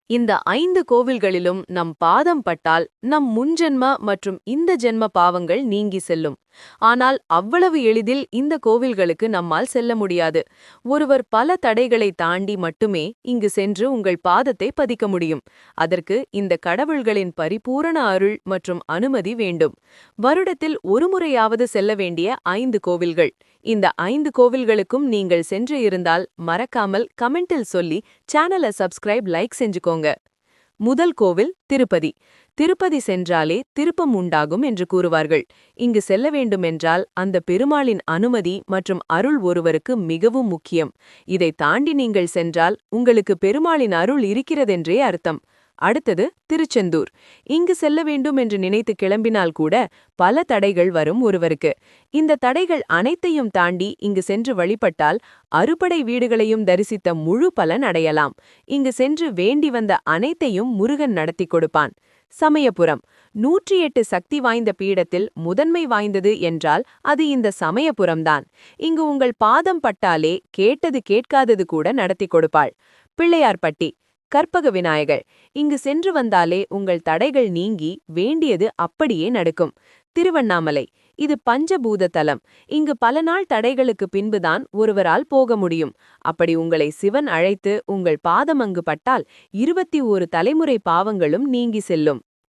இந்த 5 கோவில்களிலும் நம் பாதம் பட்டால் நம் முன்ஜென்ம மற்றும் இந்த ஜென்ம பாவங்கள் நீங்கி செல்லும். ஆனால் அவ்வளவு எளிதில் இந்த கோவில்களுக்கு நம்மால் செல்ல முடியாது. ஒருவர் பல தடைகளை தாண்டி மட்டுமே இங்கு சென்று உங்கள் பாதத்தை பதிக்க முடியும். அதற்கு இந்த கடவுள்களின் பரிபூரண அருள் மற்றும் அனுமதி வேண்டும். வருடத்தில் ஒருமுறையாவது செல்ல வேண்டிய 5 கோவில்கள். இந்த 5 கோவில்களுக்கும் நீங்கள் சென்று இருந்தால் மறக்காமல் கமெண்டில் சொல்லி சேனலை சப்ஸ்கிரைப் லைக் செஞ்சுக்கோங்க. முதல் கோவில் திருப்பதி. திருப்பதி சென்றாலே திருப்பம் உண்டாகும் என்று கூறுவார்கள். இங்கு செல்ல வேண்டுமென்றால் அந்த பெருமாளின் அனுமதி மற்றும் அருள் ஒருவருக்கு மிகவும் முக்கியம். இதை தாண்டி நீங்கள் சென்றால் உங்களுக்கு பெருமாளின் அருள் இருக்கிறதென்றே அர்த்தம். அடுத்தது திருச்செந்தூர். இங்கு செல்ல வேண்டும் என்று நினைத்து கிளம்பினால் கூட பல தடைகள் வரும் ஒருவருக்கு. இந்த தடைகள் அனைத்தையும் தாண்டி இங்கு சென்று வழிபட்டால் அறுபடை வீடுகளையும் தரிசித்த முழு பலன் அடையலாம். இங்கு சென்று வேண்டி வந்த அனைத்தையும் முருகன் நடத்தி கொடுப்பான். சமயபுரம். 108 சக்தி வாய்ந்த பீடத்தில் முதன்மை வாய்ந்தது என்றால் அது இந்த சமயபுரம்தான். இங்கு உங்கள் பாதம் பட்டாலே கேட்டது கேட்காதது கூட நடத்தி கொடுப்பாள். பிள்ளையார்பட்டி. கற்பக விநாயகர். இங்கு சென்று வந்தாலே உங்கள் தடைகள் நீங்கி வேண்டியது அப்படியே நடக்கும். திருவண்ணாமலை. இது பஞ்சபூத தலம். இங்கு பல நாள் தடைகளுக்கு பின்புதான் ஒருவரால் போக முடியும். அப்படி உங்களை சிவன் அழைத்து உங்கள் பாதம் அங்கு பட்டால் 21 தலைமுறை பாவங்களும் நீங்கி செல்லும்.